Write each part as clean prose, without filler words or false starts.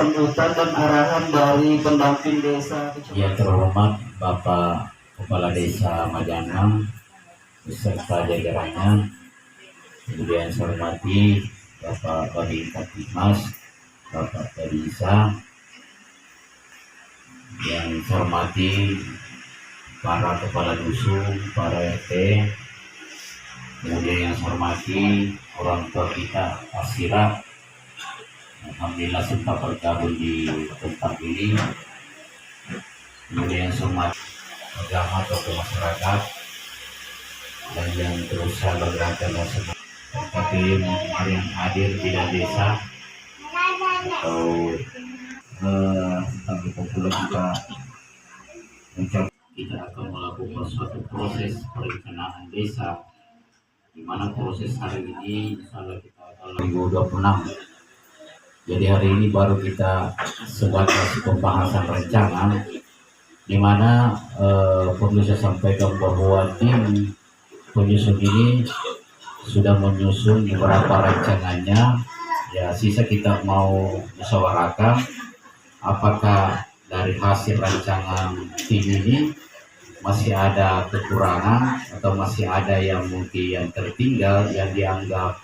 sambutan dan arahan dari pendamping desa. Yang terhormat Bapak Kepala Desa Majanang beserta jajarannya, kemudian saya hormati Bapak Kadin Kaptimas, Bapak Kadisa, yang saya hormati para kepala dusun, para RT, kemudian yang saya hormati orang tua kita, Asira, alhamdulillah sempat bergabung di tempat ini. Kemudian yang saya hormati agama atau masyarakat dan yang terus saya bergerak dalam tapi yang hadir di desa atau tentang populer kita mencoba kita akan melakukan suatu proses perencanaan desa, di mana proses hari ini misalnya kita akan 2026. Jadi hari ini baru kita sebatas pembahasan rancangan, di mana perlu saya sampaikan bahwa tim penyusun ini sudah menyusun beberapa rancangannya. Ya, sisa kita mau musyawarahkan apakah dari hasil rancangan tim ini masih ada kekurangan atau masih ada yang mungkin yang tertinggal yang dianggap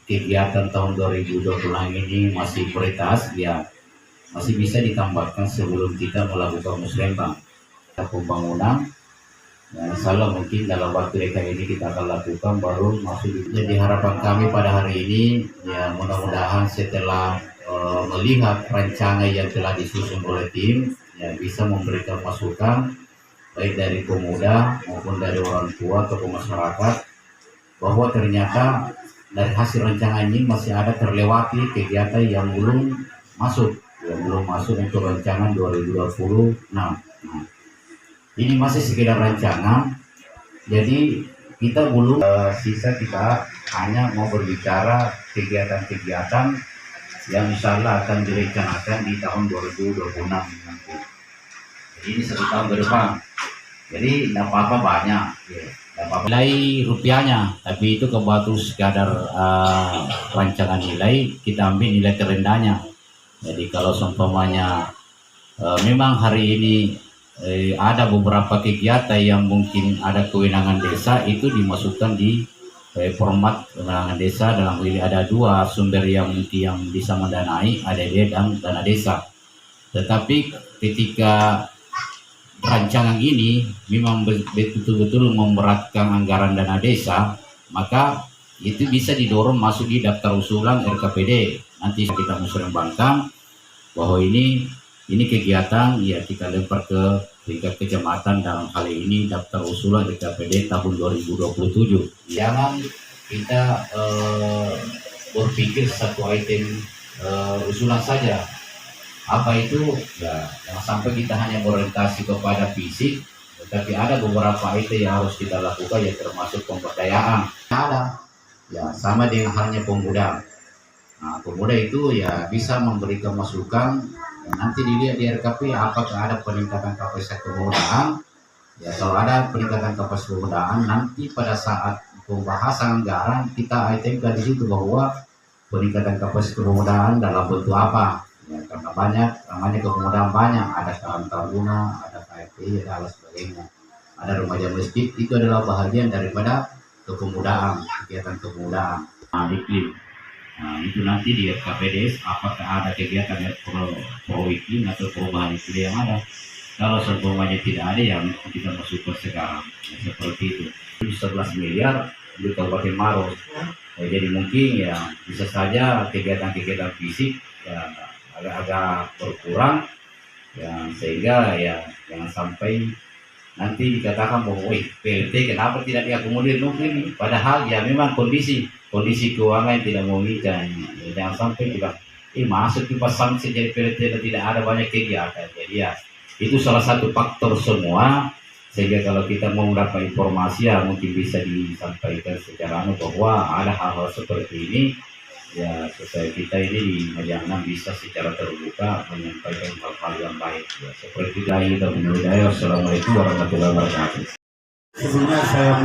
kegiatan tahun 2020 ini masih prioritas, ya masih bisa ditambahkan sebelum kita melakukan musrembang pembangunan. Ya, insya Allah mungkin dalam waktu dekat ini kita akan lakukan baru masuk. Jadi harapan kami pada hari ini, ya mudah-mudahan setelah melihat rancangan yang telah disusun oleh tim, ya bisa memberikan masukan baik dari pemuda maupun dari orang tua atau masyarakat, bahwa ternyata dari hasil rancangan ini masih ada terlewati kegiatan yang belum masuk untuk rancangan 2026. Ini masih sekedar rancangan, jadi kita belum sisa kita hanya mau berbicara kegiatan-kegiatan yang insya Allah akan direncanakan di tahun 2026 nanti. Jadi ini 1 tahun ke depan. Jadi tidak apa-apa banyak, nilai rupiahnya, tapi itu kebatu sekadar rancangan nilai, kita ambil nilai terendahnya. Jadi kalau seumpamanya memang hari ini ada beberapa kegiatan yang mungkin ada kewenangan desa, itu dimasukkan di format kewenangan desa. Dalam ini ada 2 sumber yang bisa mendanai, ADD dan dana desa. Tetapi ketika rancangan ini memang betul-betul memberatkan anggaran dana desa, maka itu bisa didorong masuk di daftar usulan RKPD. Nanti kita musrembangkan bahwa ini kegiatan, ya kita lempar ke tingkat kecamatan, dalam hal ini daftar usulan RKPD tahun 2027. Jangan kita berpikir satu item usulan saja. Apa itu? Ya, jangan sampai kita hanya berorientasi kepada fisik, tetapi ada beberapa item yang harus kita lakukan, ya termasuk pemberdayaan. Ada, ya sama dengan halnya pemuda. Nah, pemuda itu ya bisa memberikan masukan. Ya, nanti dilihat di RKP apakah ada peningkatan kapasitas pemudaan. Ya kalau ada peningkatan kapasitas pemudaan, nanti pada saat pembahasan anggaran kita itemkan di situ bahwa peningkatan kapasitas pemudaan dalam bentuk apa. Ya, karena banyak, namanya kepemudaan banyak, ada Karang Taruna, ada KFP, dan sebagainya, ada remaja masjid, itu adalah bahagian daripada kepemudaan, kegiatan kepemudaan. Nah, iklim. Nah, itu nanti di RKPDS apakah ada kegiatan pro iklim atau perubahan iklim yang ada. Kalau seumpamanya tidak ada, yang kita masukkan sekarang, ya, seperti itu. 11 miliar di Kabupaten Maros. Ya, jadi mungkin ya bisa saja kegiatan-kegiatan fisik ya agak berkurang, ya sehingga ya jangan sampai nanti dikatakan bahwa PLT kenapa tidak diakomodir mungkin, padahal ya memang kondisi keuangan tidak memungkinkan. Ya, jangan sampai juga masuk di pasang jadi PLT dan tidak ada banyak kegiatan. Jadi ya itu salah satu faktor semua, sehingga kalau kita mau mendapat informasi ya mungkin bisa disampaikan secara bahwa ada hal-hal seperti ini. Ya, supaya kita ini di Majanang bisa secara terbuka menyampaikan hal-hal yang baik. Ya, seperti itu dan menurut Assalamualaikum warahmatullahi wabarakatuh. Sebelumnya saya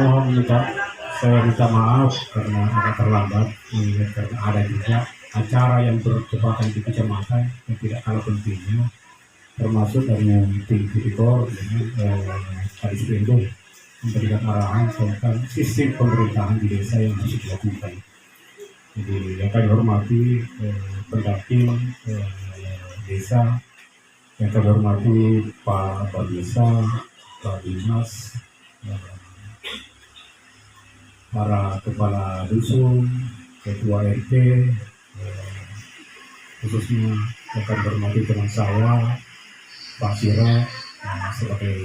minta maaf karena agak terlambat, karena ada juga acara yang bertepatan di kecamatan yang tidak kalah pentingnya, termasuk dengan tim tipikor dengan Kadis Pemda memberikan arahan tentang sistem pemerintahan di desa yang harus dilakukan. Jadi yang kami hormati pendamping desa, yang kami hormati Pak Desa, Pak Dinas, para kepala dusun, ketua RT, khususnya yang kami hormati teman saya, Pak Sira, sebagai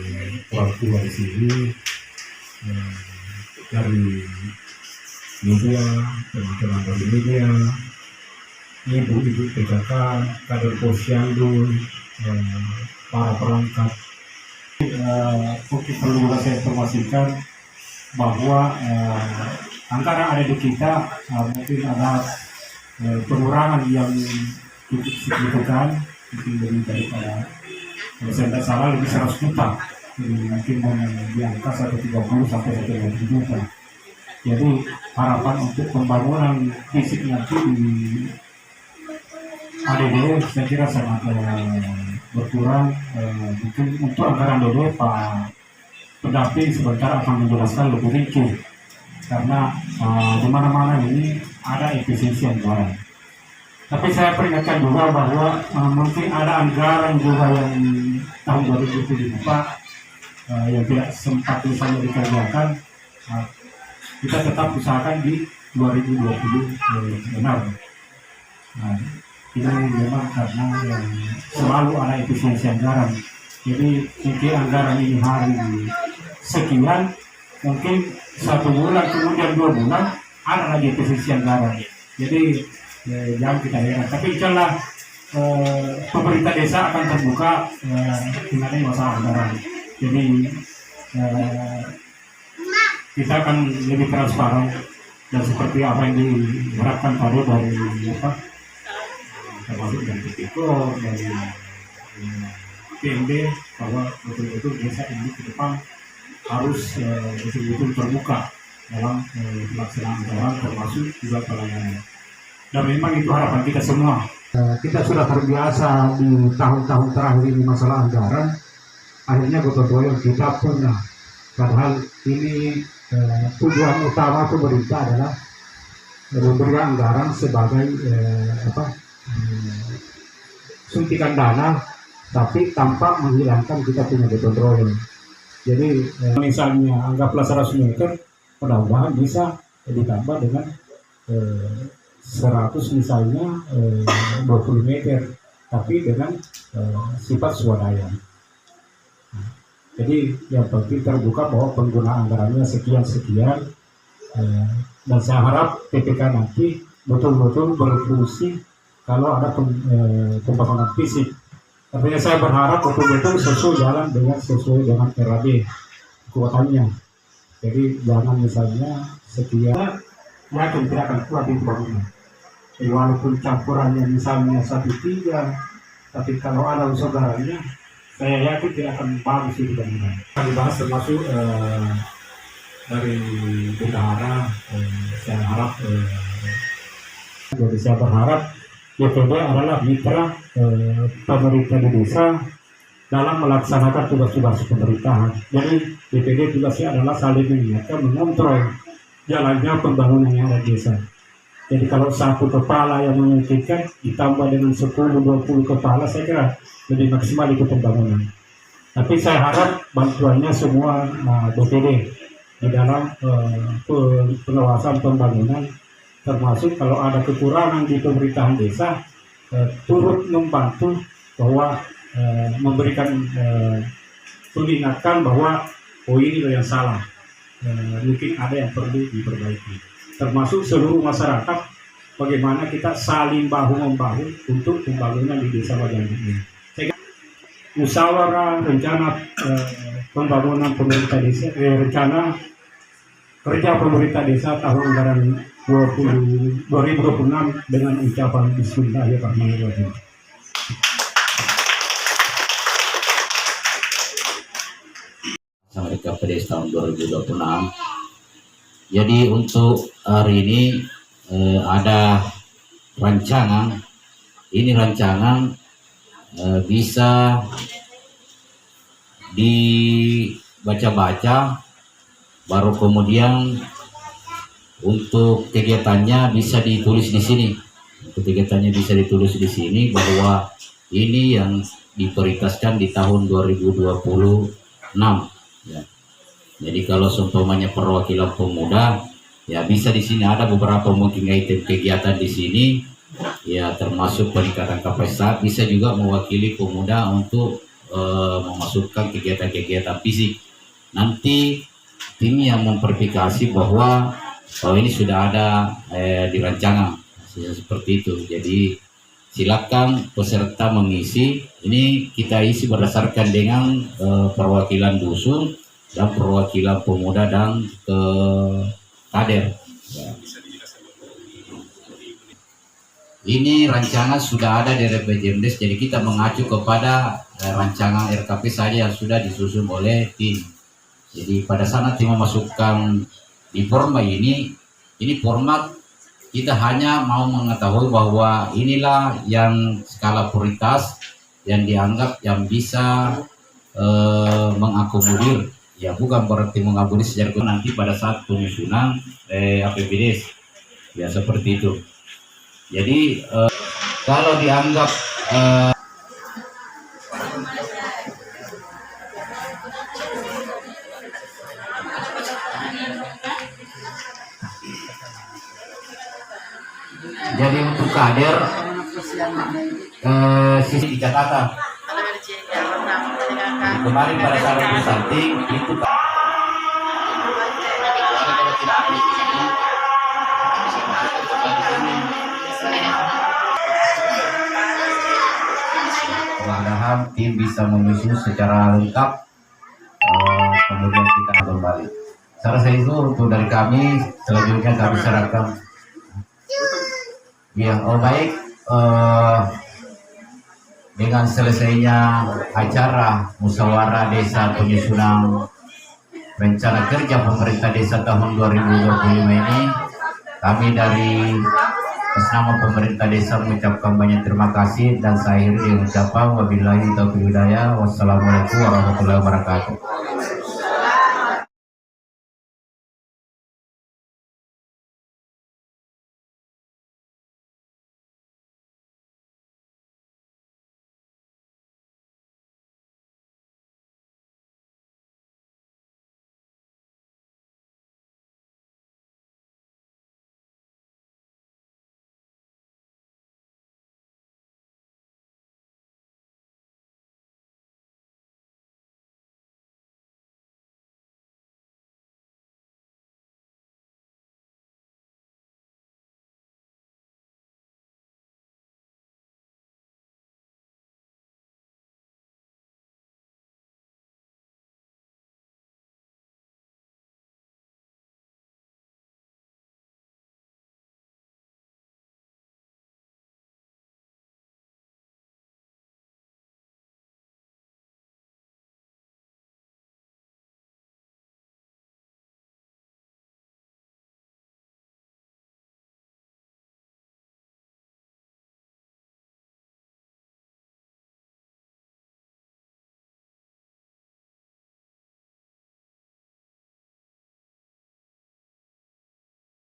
orang tua di sini, dari media, teman-teman dari media, ibu-ibu PKK, kader posyandu, para perangkat. Mungkin perlu juga saya informasikan bahwa antara ada di kita mungkin ada pengurangan yang cukup signifikan, mungkin lebih daripada, kalau saya tidak salah lebih 100 juta, jadi mungkin di angka 130 sampai 150 juta. Jadi harapan untuk pembangunan fisik nanti di ADD saya kira sangat berkurang. Mungkin untuk anggaran DD Pak pendamping sebentar akan menjelaskan lebih rinci, karena di mana-mana ini ada efisiensi anggaran. Tapi saya peringatkan juga bahwa mungkin ada anggaran juga yang tahun 2024 yang tidak sempat misalnya dikerjakan. Kita tetap usahakan di 2020 benar. Nah, ini memang karena selalu ada efisiensi anggaran. Jadi mungkin anggaran ini hari sekian, mungkin 1 bulan kemudian 2 bulan ada lagi efisiensi anggaran. Jadi jangan kita heran. Tapi insyaallah pemerintah desa akan terbuka mengenai masalah anggaran. Jadi kita akan lebih transparan dan seperti apa yang diharapkan tadi dari termasuk dari tipikor, dari PMD, bahwa betul-betul desa ini ke depan harus betul-betul terbuka dalam pelaksanaan anggaran termasuk juga pelayanan. Dan memang itu harapan kita semua. Kita sudah terbiasa di tahun-tahun terakhir ini masalah anggaran, akhirnya gotong royong kita punah. Padahal ini tujuan utama pemerintah adalah memberikan anggaran sebagai suntikan dana, tapi tanpa menghilangkan kita punya gotong royong. Jadi misalnya anggaplah 100 meter, mudah-mudahan bisa ditambah dengan 100 misalnya 20 meter, tapi dengan sifat swadaya. Jadi yang penting terbuka bahwa penggunaan anggarannya sekian-sekian, dan saya harap PPK nanti betul-betul berfungsi kalau ada pembangunan fisik. Artinya saya berharap betul-betul sesuai dengan RAB kekuatannya. Jadi jangan misalnya sekian, yakin tidak akan kuat di pembangunan. Jadi walaupun campurannya misalnya 1/3, tapi kalau ada saudaranya, saya yakin tidak akan bagus itu bangunan. Akan dibahas termasuk dari bendahara. Saya harap, jadi saya berharap DPD adalah mitra pemerintah di desa dalam melaksanakan tugas-tugas pemerintahan. Jadi DPD tugasnya adalah saling mengingatkan, mengontrol jalannya pembangunan yang ada di desa. Jadi kalau 1 kepala yang memikirkan ditambah dengan 10-20 kepala, saya kira lebih maksimal itu pembangunan. Tapi saya harap bantuannya semua DPD di dalam pengawasan pembangunan, termasuk kalau ada kekurangan di pemerintahan desa, turut membantu bahwa memberikan mengingatkan bahwa ini yang salah, mungkin ada yang perlu diperbaiki, termasuk seluruh masyarakat, bagaimana kita saling bahu-membahu untuk pembangunan di desa Bajang ini. Musyawarah rencana pembangunan pemerintah desa, rencana kerja pemerintah desa tahun anggaran 2026 dengan ucapan Bismillahirrahmanirrahim. Sampai KPDS tahun 2026. Jadi untuk hari ini ada rancangan. Ini rancangan bisa dibaca-baca, baru kemudian untuk kegiatannya bisa ditulis di sini. Untuk kegiatannya bisa ditulis di sini bahwa ini yang diprioritaskan di tahun 2026. Ya. Jadi kalau seumpamanya perwakilan pemuda, ya bisa di sini ada beberapa mungkin item kegiatan di sini, ya termasuk peningkatan kapasitas, bisa juga mewakili pemuda untuk memasukkan kegiatan-kegiatan fisik. Nanti tim yang memverifikasi bahwa ini sudah ada di rancangan seperti itu. Jadi silakan peserta mengisi. Ini kita isi berdasarkan dengan perwakilan dusun dan perwakilan pemuda dan kader. Ya. Ini rancangan sudah ada di RPJMDes, jadi kita mengacu kepada rancangan RKP saja yang sudah disusun oleh tim. Jadi pada saat tim memasukkan di format ini format kita hanya mau mengetahui bahwa inilah yang skala prioritas yang dianggap yang bisa mengakomodir, ya bukan berarti mengakomodir secara nanti pada saat penyusunan APBDes, ya seperti itu. Jadi kalau dianggap jadi untuk kader sisi catatan kemarin pada saat disanting itu mudah-mudahan tim bisa menyusun secara lengkap, kemudian kita kembali. Saya rasa itu untuk dari kami. Selanjutnya kami serahkan. Ya, baik. Dengan selesainya acara musyawarah desa penyusunan rencana kerja pemerintah desa tahun 2025 ini, kami dari atas nama pemerintah desa mengucapkan banyak terima kasih, dan saya akhiri dengan ucapan wabillahi taufiq hidayah. Wassalamualaikum warahmatullahi wabarakatuh.